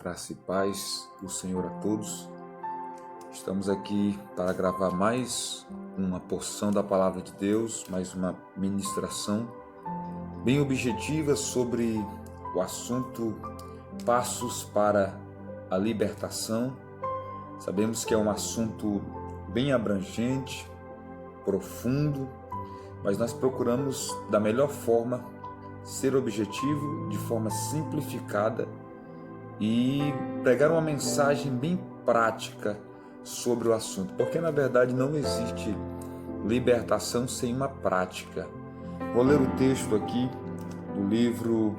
Graça e paz do Senhor a todos. Estamos aqui para gravar mais uma porção da Palavra de Deus, mais uma ministração bem objetiva sobre o assunto Passos para a Libertação. Sabemos que é um assunto bem abrangente, profundo, mas nós procuramos da melhor forma ser objetivo, de forma simplificada, e pregar uma mensagem bem prática sobre o assunto, porque na verdade não existe libertação sem uma prática. Vou ler o texto aqui do livro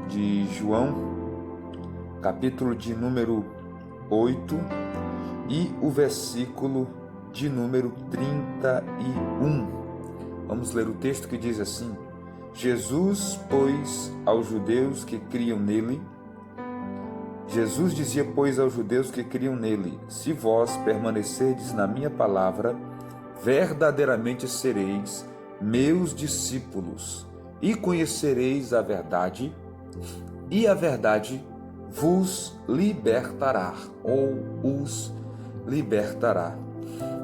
de João, capítulo de número 8 e o versículo de número 31. Vamos ler o texto que diz assim: Jesus, pois, aos judeus que criam nele, Jesus dizia, pois, aos judeus que criam nele: se vós permanecerdes na minha palavra, verdadeiramente sereis meus discípulos, e conhecereis a verdade, e a verdade vos libertará, ou os libertará.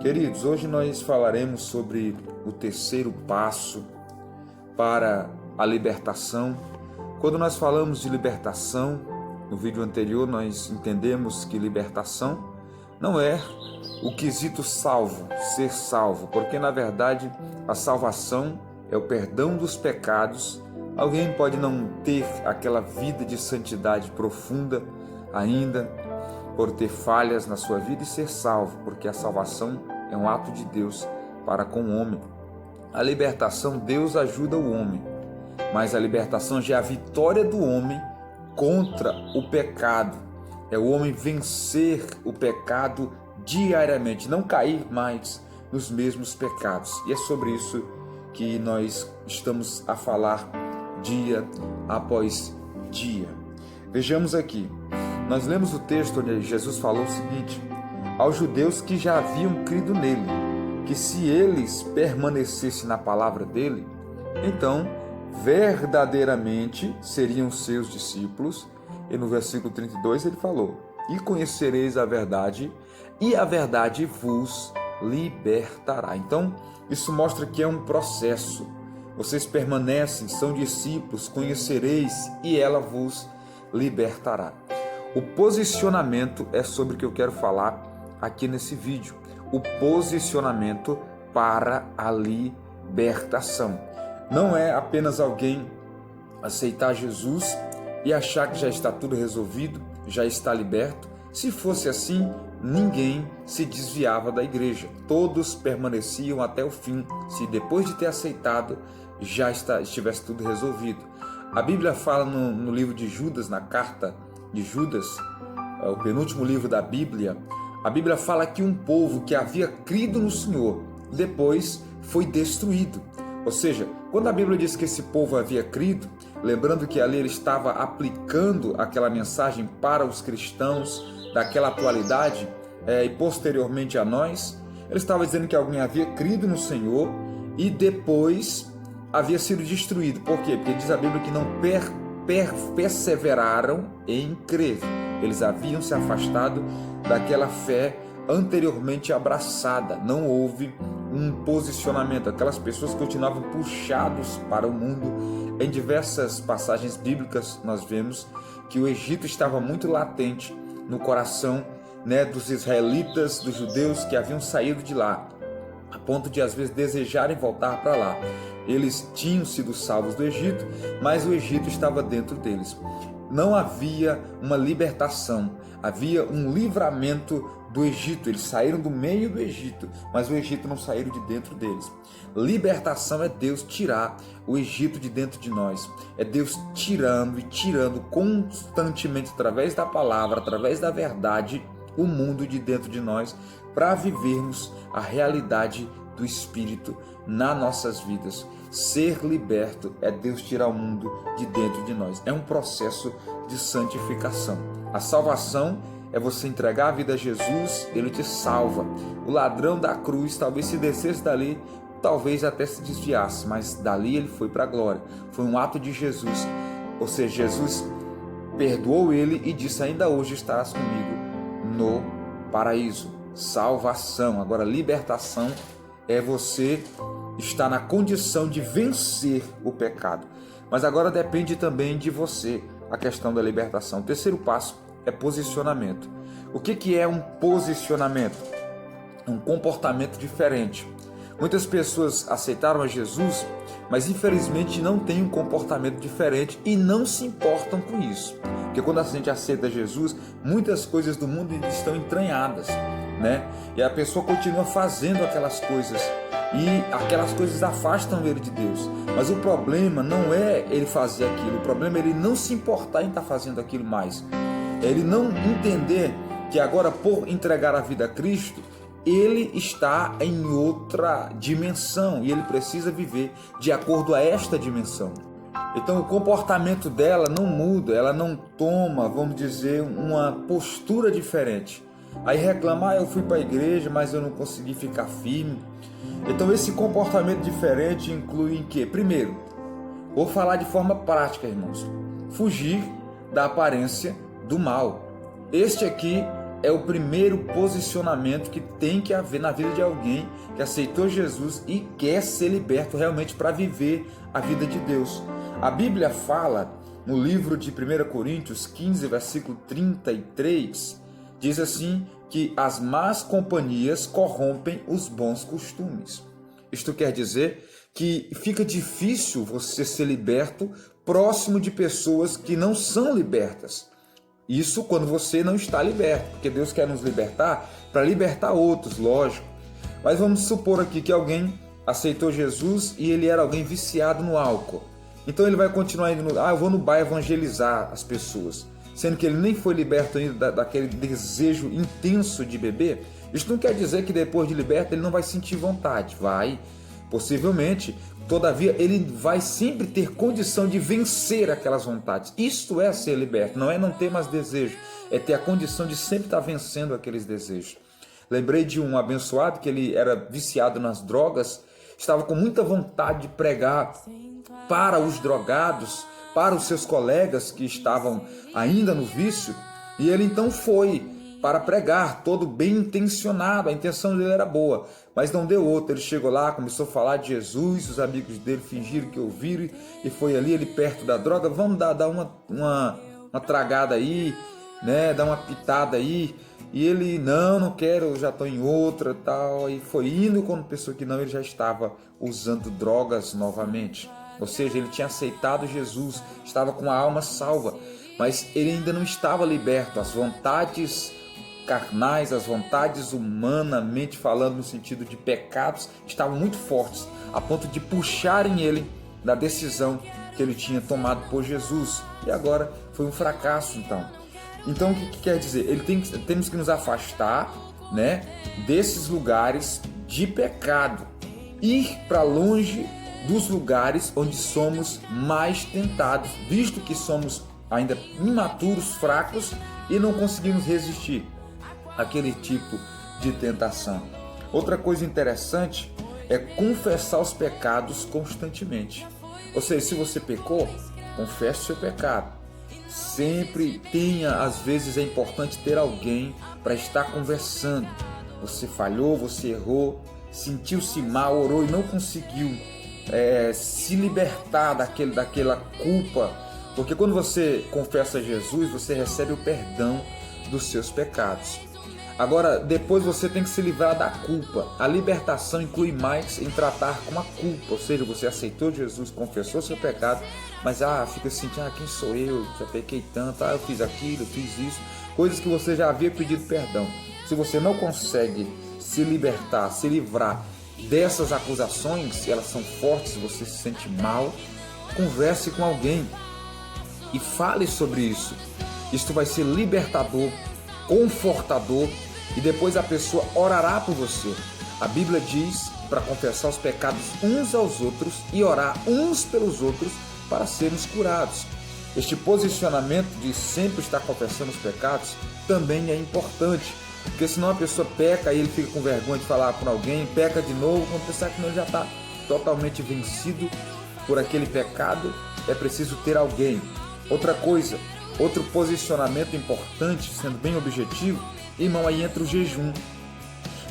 Queridos, hoje nós falaremos sobre o terceiro passo para a libertação. Quando nós falamos de libertação, no vídeo anterior nós entendemos que libertação não é o quesito salvo, ser salvo, porque na verdade a salvação é o perdão dos pecados. Alguém pode não ter aquela vida de santidade profunda ainda, por ter falhas na sua vida, e ser salvo, porque a salvação é um ato de Deus para com o homem. A libertação, Deus ajuda o homem, mas a libertação já é a vitória do homem contra o pecado. É o homem vencer o pecado diariamente, não cair mais nos mesmos pecados. E é sobre isso que nós estamos a falar dia após dia. Vejamos aqui, nós lemos o texto onde Jesus falou o seguinte: aos judeus que já haviam crido nele, que se eles permanecessem na palavra dele, então verdadeiramente seriam seus discípulos. E no versículo 32 ele falou: e conhecereis a verdade, e a verdade vos libertará. Então isso mostra que é um processo. Vocês permanecem, são discípulos, conhecereis, e ela vos libertará. O posicionamento é sobre o que eu quero falar aqui nesse vídeo. O posicionamento para a libertação. Não é apenas alguém aceitar Jesus e achar que já está tudo resolvido, já está liberto. Se fosse assim, ninguém se desviava da igreja. Todos permaneciam até o fim, se depois de ter aceitado já estivesse tudo resolvido. A Bíblia fala no livro de Judas, na carta de Judas, o penúltimo livro da Bíblia, a Bíblia fala que um povo que havia crido no Senhor depois foi destruído. Ou seja, quando a Bíblia diz que esse povo havia crido, lembrando que ali ele estava aplicando aquela mensagem para os cristãos daquela atualidade e posteriormente a nós, ele estava dizendo que alguém havia crido no Senhor e depois havia sido destruído. Por quê? Porque diz a Bíblia que não perseveraram em crer. Eles haviam se afastado daquela fé anteriormente abraçada. Não houve um posicionamento. Aquelas pessoas continuavam puxados para o mundo. Em diversas passagens bíblicas nós vemos que o Egito estava muito latente no coração, dos israelitas, dos judeus que haviam saído de lá, a ponto de às vezes desejarem voltar para lá. Eles tinham sido salvos do Egito, mas o Egito estava dentro deles. Não havia uma libertação, havia um livramento do Egito. Eles saíram do meio do Egito, mas o Egito não saiu de dentro deles. Libertação é Deus tirar o Egito de dentro de nós. É Deus tirando e tirando constantemente, através da palavra, através da verdade, o mundo de dentro de nós, para vivermos a realidade do Espírito nas nossas vidas. Ser liberto é Deus tirar o mundo de dentro de nós. É um processo de santificação. A salvação é você entregar a vida a Jesus, ele te salva. O ladrão da cruz, talvez se descesse dali, talvez até se desviasse, mas dali ele foi para a glória. Foi um ato de Jesus. Ou seja, Jesus perdoou ele e disse: ainda hoje estarás comigo no paraíso. Salvação. Agora, libertação é você estar na condição de vencer o pecado. Mas agora depende também de você a questão da libertação. O terceiro passo é posicionamento. O que é um posicionamento? Um comportamento diferente. Muitas pessoas aceitaram a Jesus, mas infelizmente não têm um comportamento diferente e não se importam com isso. Porque quando a gente aceita Jesus, muitas coisas do mundo estão entranhadas, né? E a pessoa continua fazendo aquelas coisas e aquelas coisas afastam ele de Deus. Mas o problema não é ele fazer aquilo, o problema é ele não se importar em estar fazendo aquilo mais. É ele não entender que agora, por entregar a vida a Cristo, ele está em outra dimensão e ele precisa viver de acordo a esta dimensão. Então o comportamento dela não muda, ela não toma, vamos dizer, uma postura diferente. Aí reclama: eu fui para a igreja, mas eu não consegui ficar firme. Então esse comportamento diferente inclui em quê? Primeiro, vou falar de forma prática, irmãos. Fugir da aparência do mal. Este aqui é o primeiro posicionamento que tem que haver na vida de alguém que aceitou Jesus e quer ser liberto realmente para viver a vida de Deus. A Bíblia fala no livro de 1 Coríntios 15, versículo 33, diz assim que as más companhias corrompem os bons costumes. Isto quer dizer que fica difícil você ser liberto próximo de pessoas que não são libertas. Isso quando você não está liberto, porque Deus quer nos libertar para libertar outros, lógico. Mas vamos supor aqui que alguém aceitou Jesus e ele era alguém viciado no álcool. Então ele vai continuar indo eu vou no bar evangelizar as pessoas, sendo que ele nem foi liberto ainda daquele desejo intenso de beber. Isso não quer dizer que depois de liberto ele não vai sentir vontade, vai, possivelmente. Todavia, ele vai sempre ter condição de vencer aquelas vontades. Isto é ser liberto, não é não ter mais desejo, é ter a condição de sempre estar vencendo aqueles desejos. Lembrei de um abençoado que ele era viciado nas drogas, estava com muita vontade de pregar para os drogados, para os seus colegas que estavam ainda no vício, e ele então foi para pregar, todo bem intencionado, a intenção dele era boa, mas não deu outra. Ele chegou lá, começou a falar de Jesus, os amigos dele fingiram que ouviram, e foi ali, ele perto da droga: vamos dar uma tragada aí, né? Dar uma pitada aí. E ele: não quero, eu já estou em outra, tal. E foi indo, quando pensou que não, ele já estava usando drogas novamente. Ou seja, ele tinha aceitado Jesus, estava com a alma salva, mas ele ainda não estava liberto. As vontades carnais, as vontades humanamente falando, no sentido de pecados, estavam muito fortes, a ponto de puxarem ele da decisão que ele tinha tomado por Jesus. E agora foi um fracasso. Então o que quer dizer? Temos que nos afastar, né, desses lugares de pecado, ir para longe dos lugares onde somos mais tentados, visto que somos ainda imaturos, fracos e não conseguimos resistir àquele tipo de tentação. Outra coisa interessante é confessar os pecados constantemente. Ou seja, se você pecou, confesse o seu pecado. Sempre tenha, às vezes é importante ter alguém para estar conversando. Você falhou, você errou, sentiu-se mal, orou e não conseguiu se libertar daquela culpa. Porque quando você confessa a Jesus, você recebe o perdão dos seus pecados. Agora, depois você tem que se livrar da culpa. A libertação inclui mais em tratar com a culpa. Ou seja, você aceitou Jesus, confessou seu pecado, mas fica sentindo: quem sou eu? Já pequei tanto, eu fiz aquilo, eu fiz isso. Coisas que você já havia pedido perdão. Se você não consegue se libertar, se livrar dessas acusações, elas são fortes, você se sente mal, converse com alguém e fale sobre isso. Isto vai ser libertador, confortador, e depois a pessoa orará por você. A Bíblia diz para confessar os pecados uns aos outros e orar uns pelos outros para sermos curados. Este posicionamento de sempre estar confessando os pecados também é importante, porque senão a pessoa peca e ele fica com vergonha de falar por alguém, peca de novo, quando pensar que não, já está totalmente vencido por aquele pecado. É preciso ter alguém. Outra coisa, Outro posicionamento importante, sendo bem objetivo, irmão, aí entra o jejum.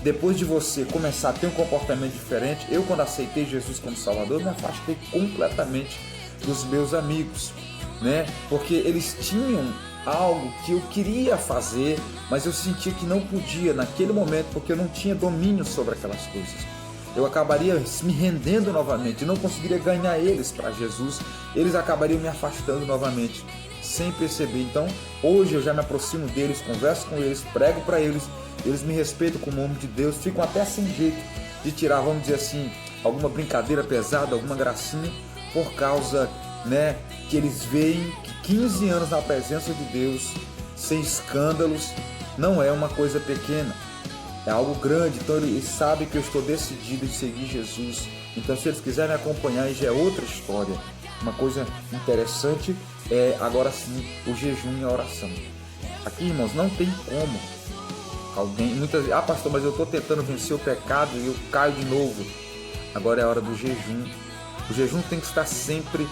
Depois de você começar a ter um comportamento diferente, eu quando aceitei Jesus como Salvador, me afastei completamente dos meus amigos, né? Porque eles tinham algo que eu queria fazer, mas eu sentia que não podia naquele momento, porque eu não tinha domínio sobre aquelas coisas. Eu acabaria me rendendo novamente, não conseguiria ganhar eles para Jesus, eles acabariam me afastando novamente, sem perceber. Então, hoje eu já me aproximo deles, converso com eles, prego para eles, eles me respeitam como homem de Deus, ficam até sem jeito de tirar, vamos dizer assim, alguma brincadeira pesada, alguma gracinha, por causa, né, que eles veem que 15 anos na presença de Deus, sem escândalos, não é uma coisa pequena, é algo grande. Então eles sabem que eu estou decidido em seguir Jesus. Então, se eles quiserem me acompanhar, aí já é outra história. Uma coisa interessante é, agora sim, o jejum e a oração. Aqui, irmãos, não tem como alguém, muitas vezes, pastor, mas eu estou tentando vencer o pecado e eu caio de novo. Agora é a hora do jejum. O jejum tem que estar sempre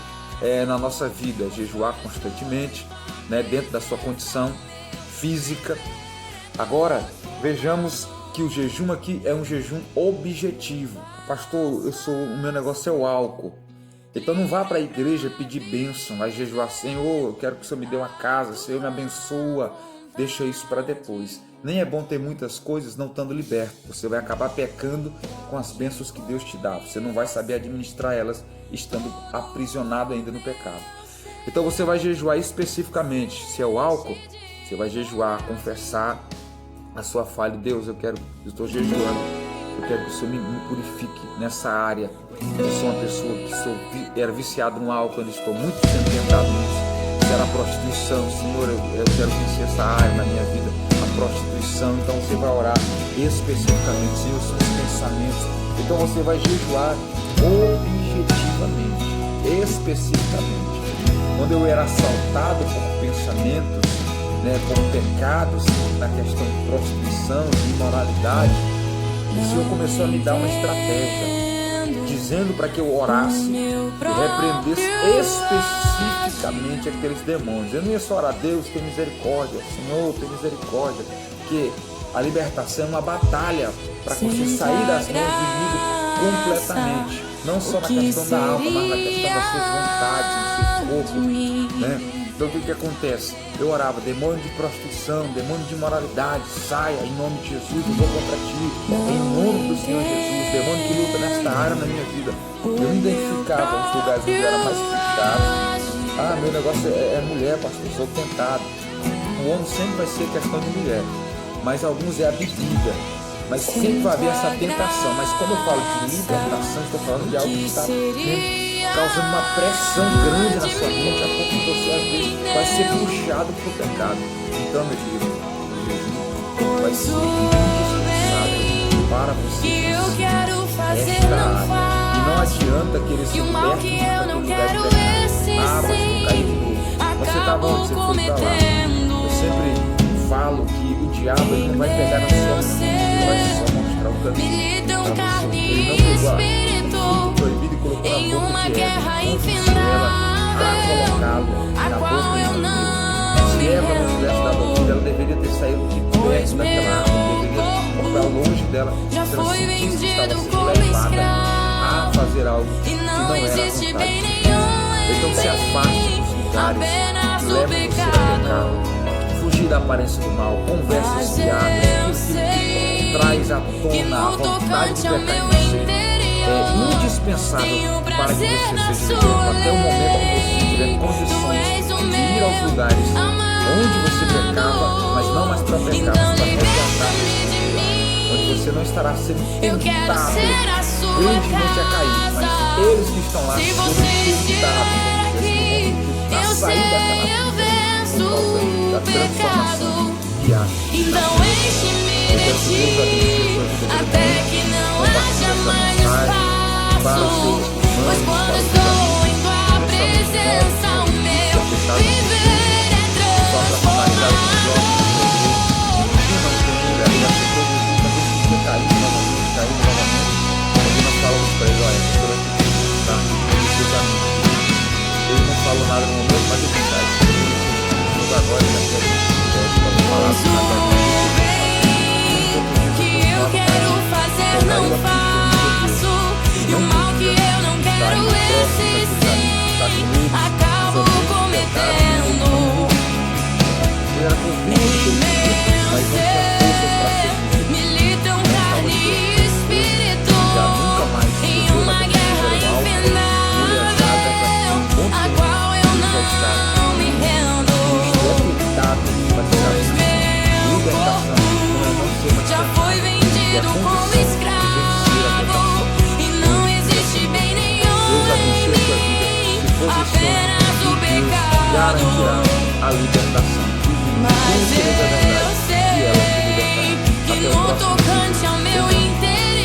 na nossa vida, jejuar constantemente, né, dentro da sua condição física. Agora, vejamos que o jejum aqui é um jejum objetivo. Pastor, o meu negócio é o álcool. Então não vá para a igreja pedir bênção, vai jejuar, Senhor, eu quero que o Senhor me dê uma casa, Senhor me abençoa, deixa isso para depois. Nem é bom ter muitas coisas não estando liberto, você vai acabar pecando com as bênçãos que Deus te dá, você não vai saber administrar elas estando aprisionado ainda no pecado. Então você vai jejuar especificamente, se é o álcool, você vai jejuar, confessar a sua falha. Deus, eu estou jejuando, eu quero que o Senhor me purifique nessa área. Eu sou uma pessoa que era viciado no álcool, eu estou muito sendo tentado nisso. Se era a prostituição, Senhor, eu quero vencer essa área na minha vida, a prostituição. Então você vai orar especificamente, Senhor, seus pensamentos. Então você vai jejuar objetivamente, especificamente. Quando eu era assaltado por pensamentos, né, por pecados, na questão de prostituição, de imoralidade, o Senhor começou a me dar uma estratégia, dizendo para que eu orasse e repreendesse especificamente aqueles demônios. Eu não ia só orar, Deus tem misericórdia, Senhor tem misericórdia, porque a libertação é uma batalha para você sair das mãos do inimigo completamente, não só na questão da alma, mas na questão das suas vontades, do seu corpo, né? Então o que acontece? Eu orava, demônio de prostituição, demônio de imoralidade, saia em nome de Jesus, eu vou contra ti, em nome do Senhor Jesus, demônio que luta nesta área na minha vida. Eu me identificava nos lugares onde eu era mais puxado. Meu negócio é mulher, pastor, eu sou tentado. O homem sempre vai ser questão de mulher, mas alguns é a bebida. Mas sempre vai haver essa tentação. Mas quando eu falo de libertação, estou falando de algo que está causando uma pressão grande na sua mente, a ponto que você às vezes vai ser puxado para o pecado. Então, meu querido, Jesus vai ser indispensável para você esta área. E não adianta querer se libertar naquele lugar de pecado. Mas vou cair de novo. Você está bom, você foi para lá. Eu sempre falo que o diabo ele não vai pegar na sua mão, ele vai só mostrar o caminho para você. Ele não pegou o proibido e colocou na boca de Eva, convenceu ela a colocá-lo na boca do inimigo. Se Eva não tivesse dado ouvido, ela deveria ter saído de perto daquela árvore, deveria cortar longe dela, se ela sentisse que estava sendo levada a fazer algo que não era a vontade de Deus. Então se afaste dos lugares que levam você a pecar, fugir da aparência do mal, conversas fiadas, tudo que traz à tona a vontade de pecar em você. É indispensável para que você seja liberto até o momento que você tiver condições de ir aos lugares onde você pecava, mas não mais para pecar, mas para resgatar onde você não estará sendo tentado grandemente a cair, mas eles que estão lá sendo tentados a sair daquela vida por causa da transformação diária. Então enche-me de ti, até que não haja mais espaço, pois quando estou em tua presença, o meu viver é transformado. Ele não falou nada no momento, mas ele garantirá